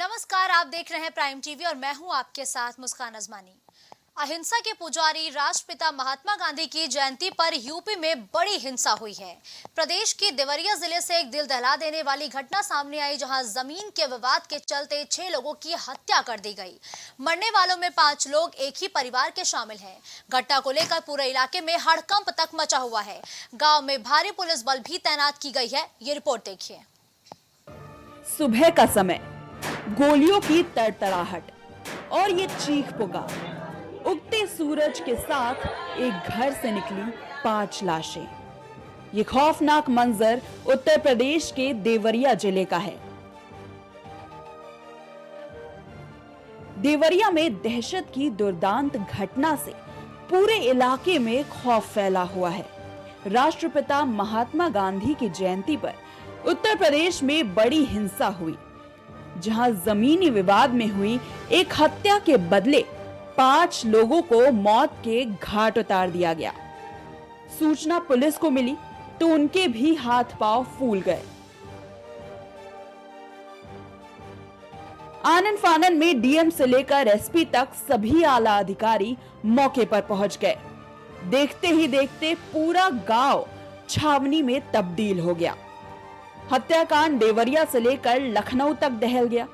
नमस्कार, आप देख रहे हैं प्राइम टीवी और मैं हूं आपके साथ मुस्कान अजमानी। अहिंसा के पुजारी राष्ट्रपिता महात्मा गांधी की जयंती पर यूपी में बड़ी हिंसा हुई है। प्रदेश के देवरिया जिले से एक दिल दहला देने वाली घटना सामने आई, जहां जमीन के विवाद के चलते 6 लोगों की हत्या कर दी गई। मरने वालों में 5 लोग एक ही परिवार के शामिल हैं। घटना को लेकर पूरे इलाके में हड़कंप तक मचा हुआ है। गाँव में भारी पुलिस बल भी तैनात की गई है। ये रिपोर्ट देखिए। सुबह का समय, गोलियों की तड़तड़ाहट और ये चीख पुकार। उगते सूरज के साथ एक घर से निकली 5 लाशें। ये खौफनाक मंजर उत्तर प्रदेश के देवरिया जिले का है। देवरिया में दहशत की दुर्दांत घटना से पूरे इलाके में खौफ फैला हुआ है। राष्ट्रपिता महात्मा गांधी की जयंती पर उत्तर प्रदेश में बड़ी हिंसा हुई, जहां जमीनी विवाद में हुई एक हत्या के बदले 5 लोगों को मौत के घाट उतार दिया गया। सूचना पुलिस को मिली तो उनके भी हाथ पांव फूल गए। आनन फानन में डीएम से लेकर एसपी तक सभी आला अधिकारी मौके पर पहुंच गए। देखते ही देखते पूरा गांव छावनी में तब्दील हो गया। हत्याकांड देवरिया से लेकर लखनऊ तक दहल गया।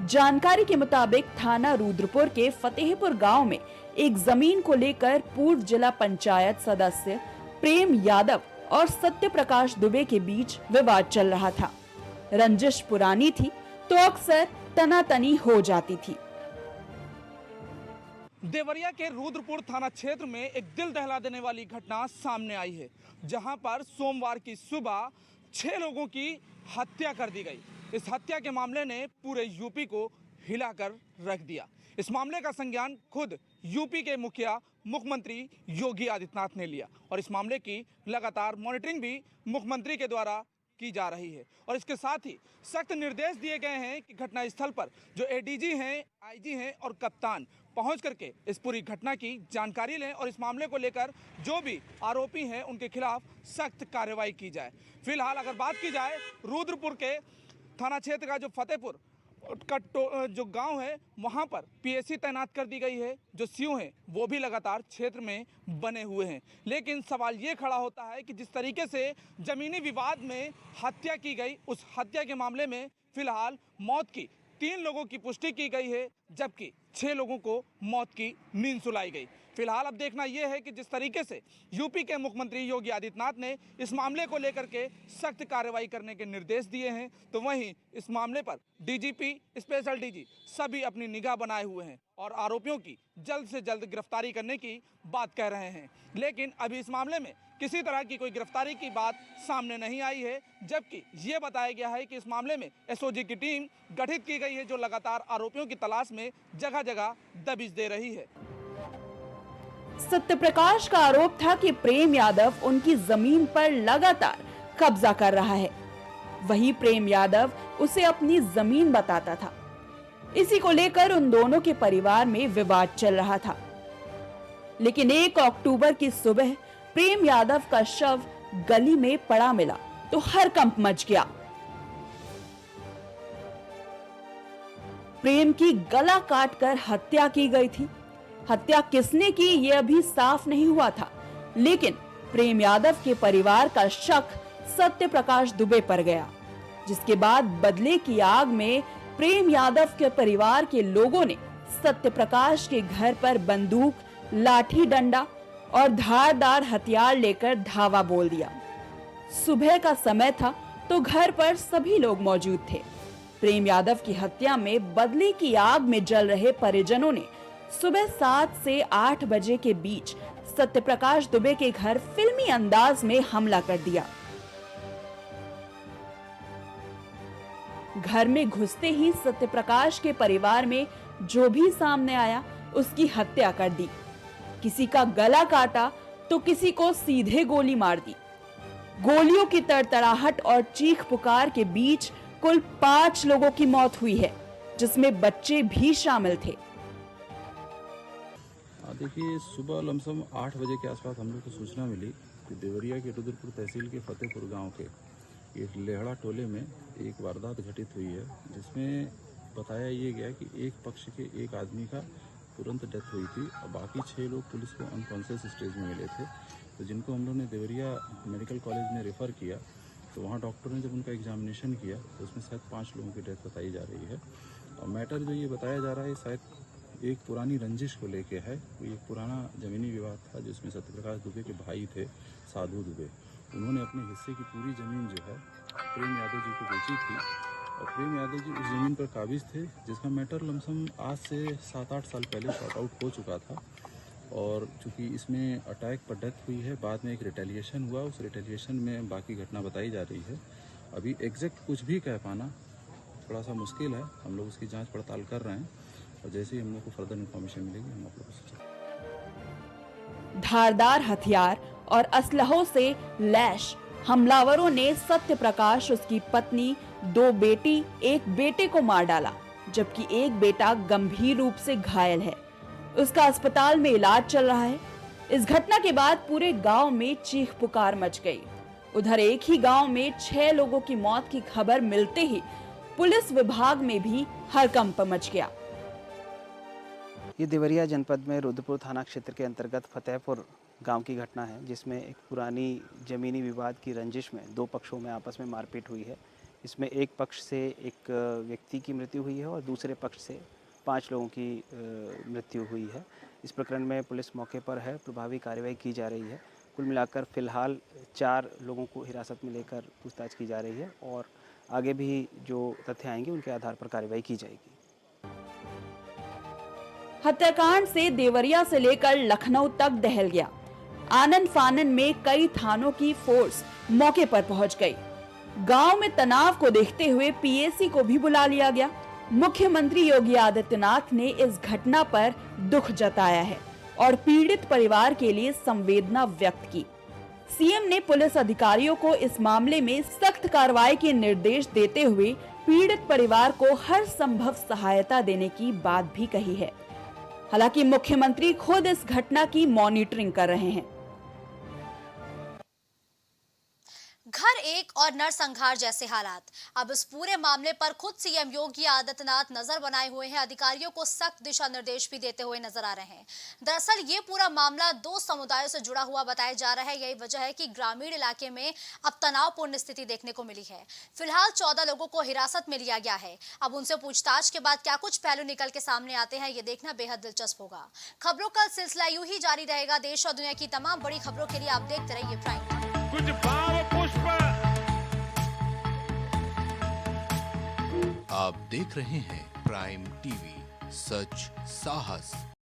जानकारी के मुताबिक थाना रुद्रपुर के फतेहपुर गांव में एक जमीन को लेकर पूर्व जिला पंचायत सदस्य प्रेम यादव और सत्य प्रकाश दुबे के बीच विवाद चल रहा था। रंजिश पुरानी थी तो अक्सर तनातनी हो जाती थी। देवरिया के रुद्रपुर थाना क्षेत्र में एक दिल दहला देने वाली घटना सामने आई है, जहां पर सोमवार की सुबह 6 लोगों की हत्या कर दी गई। इस हत्या के मामले ने पूरे यूपी को हिलाकर रख दिया। इस मामले का संज्ञान खुद यूपी के मुख्यमंत्री योगी आदित्यनाथ ने लिया और इस मामले की लगातार मॉनिटरिंग भी मुख्यमंत्री के द्वारा की जा रही है। और इसके साथ ही सख्त निर्देश दिए गए हैं कि घटनास्थल पर जो एडीजी हैं, आईजी हैं और कप्तान पहुंच करके इस पूरी घटना की जानकारी लें और इस मामले को लेकर जो भी आरोपी हैं उनके खिलाफ सख्त कार्रवाई की जाए। फिलहाल अगर बात की जाए रुद्रपुर के थाना क्षेत्र का जो फतेहपुर का जो गांव है, वहां पर पीएससी तैनात कर दी गई है। जो सीओ हैं वो भी लगातार क्षेत्र में बने हुए हैं। लेकिन सवाल ये खड़ा होता है कि जिस तरीके से जमीनी विवाद में हत्या की गई, उस हत्या के मामले में फिलहाल मौत की 3 लोगों की पुष्टि की गई है, जबकि 6 लोगों को मौत की नींद सुलाई गई। फिलहाल अब देखना यह है कि जिस तरीके से यूपी के मुख्यमंत्री योगी आदित्यनाथ ने इस मामले को लेकर के सख्त कार्रवाई करने के निर्देश दिए हैं, तो वहीं इस मामले पर डीजीपी, स्पेशल डीजी सभी अपनी निगाह बनाए हुए हैं और आरोपियों की जल्द से जल्द गिरफ्तारी करने की बात कह रहे हैं। लेकिन अभी इस मामले में किसी तरह की कोई गिरफ्तारी की बात सामने नहीं आई है, जबकि ये बताया गया है कि इस मामले में एसओजी की टीम गठित की गई है, जो लगातार आरोपियों की तलाश में जगह जगह दबिश दे रही है। सत्य प्रकाश का आरोप था कि प्रेम यादव उनकी जमीन पर लगातार कब्जा कर रहा है। वही प्रेम यादव उसे अपनी जमीन बताता था। इसी को लेकर उन दोनों के परिवार में विवाद चल रहा था। लेकिन 1 अक्टूबर की सुबह प्रेम यादव का शव गली में पड़ा मिला तो हड़कंप मच गया। प्रेम की गला काटकर हत्या की गई थी। हत्या किसने की ये अभी साफ नहीं हुआ था, लेकिन प्रेम यादव के परिवार का शक सत्य प्रकाश दुबे पर गया, जिसके बाद बदले की आग में प्रेम यादव के परिवार के लोगों ने सत्य प्रकाश के घर पर बंदूक, लाठी डंडा और धारदार हथियार लेकर धावा बोल दिया। सुबह का समय था तो घर पर सभी लोग मौजूद थे। प्रेम यादव की हत्या में बदले की आग में जल रहे परिजनों ने सुबह 7 से 8 बजे के बीच सत्य प्रकाश दुबे के घर फिल्मी अंदाज में हमला कर दिया। घर में घुसते ही सत्य प्रकाश के परिवार में जो भी सामने आया उसकी हत्या कर दी। किसी का गला काटा तो किसी को सीधे गोली मार दी। गोलियों की तड़तड़ाहट और चीख पुकार के बीच कुल 5 लोगों की मौत हुई है, जिसमें बच्चे भी शामिल थे। देखिए, सुबह लमसम 8 बजे के आसपास हम लोग को सूचना मिली कि देवरिया के रुद्रपुर तहसील के फतेहपुर गांव के एक लेहड़ा टोले में एक वारदात घटित हुई है, जिसमें बताया ये गया कि एक पक्ष के एक आदमी का तुरंत डेथ हुई थी और बाकी 6 लोग पुलिस को अनकॉन्शियस स्टेज में मिले थे। तो जिनको हम लोग ने देवरिया मेडिकल कॉलेज में रेफ़र किया, तो वहाँ डॉक्टर ने जब उनका एग्जामिनेशन किया तो उसमें शायद 5 लोगों की डेथ बताई जा रही है। और मैटर जो ये बताया जा रहा है शायद एक पुरानी रंजिश को लेके है। कोई एक पुराना ज़मीनी विवाद था जिसमें सत्यप्रकाश दुबे के भाई थे साधु दुबे, उन्होंने अपने हिस्से की पूरी ज़मीन जो है प्रेम यादव जी को बेची थी और प्रेम यादव जी उस ज़मीन पर काबिज थे, जिसका मैटर लमसम आज से 7-8 साल पहले सॉर्ट आउट हो चुका था। और चूँकि इसमें अटैक पर डेथ हुई है, बाद में एक रिटेलिएशन हुआ, उस रिटेलिएशन में बाकी घटना बताई जा रही है। अभी एग्जैक्ट कुछ भी कह पाना थोड़ा सा मुश्किल है। हम लोग उसकी जांच पड़ताल कर रहे हैं और जैसे ही हम लोग को फर्दर इन्फॉर्मेशन मिलेगी हम आप लोगों से। धारदार हथियार और असलहों से लैश हमलावरों ने सत्य प्रकाश, उसकी पत्नी, 2 बेटी, 1 बेटे को मार डाला, जबकि एक बेटा गंभीर रूप से घायल है। उसका अस्पताल में इलाज चल रहा है। इस घटना के बाद पूरे गांव में चीख पुकार मच गई। उधर एक ही गांव में 6 लोगों की मौत की खबर मिलते ही पुलिस विभाग में भी हड़कंप मच गया। ये देवरिया जनपद में रुद्रपुर थाना क्षेत्र के अंतर्गत फतेहपुर गांव की घटना है, जिसमें एक पुरानी ज़मीनी विवाद की रंजिश में 2 पक्षों में आपस में मारपीट हुई है। इसमें एक पक्ष से एक व्यक्ति की मृत्यु हुई है और दूसरे पक्ष से 5 लोगों की मृत्यु हुई है। इस प्रकरण में पुलिस मौके पर है, प्रभावी कार्रवाई की जा रही है। कुल मिलाकर फिलहाल 4 लोगों को हिरासत में लेकर पूछताछ की जा रही है और आगे भी जो तथ्य आएंगे उनके आधार पर कार्रवाई की जाएगी। हत्याकांड से देवरिया से लेकर लखनऊ तक दहल गया। आनन फानन में कई थानों की फोर्स मौके पर पहुंच गई। गांव में तनाव को देखते हुए पीएसी को भी बुला लिया गया। मुख्यमंत्री योगी आदित्यनाथ ने इस घटना पर दुख जताया है और पीड़ित परिवार के लिए संवेदना व्यक्त की। सीएम ने पुलिस अधिकारियों को इस मामले में सख्त कार्रवाई के निर्देश देते हुए पीड़ित परिवार को हर संभव सहायता देने की बात भी कही है। हालांकि मुख्यमंत्री खुद इस घटना की मॉनिटरिंग कर रहे हैं। घर एक और नरसंहार जैसे हालात। अब इस पूरे मामले पर खुद सीएम योगी आदित्यनाथ नजर बनाए हुए हैं, अधिकारियों को सख्त दिशा निर्देश भी देते हुए नजर आ रहे हैं। दरअसल ये पूरा मामला 2 समुदायों से जुड़ा हुआ बताया जा रहा है। यही वजह है कि ग्रामीण इलाके में अब तनावपूर्ण स्थिति देखने को मिली है। फिलहाल 14 लोगों को हिरासत में लिया गया है। अब उनसे पूछताछ के बाद क्या कुछ पहलू निकल के सामने आते हैं, ये देखना बेहद दिलचस्प होगा। खबरों का सिलसिला यूं ही जारी रहेगा। देश और दुनिया की तमाम बड़ी खबरों के लिए आप देखते रहिए प्राइम। कुछ भाव पुष्प। आप देख रहे हैं प्राइम टीवी, सच साहस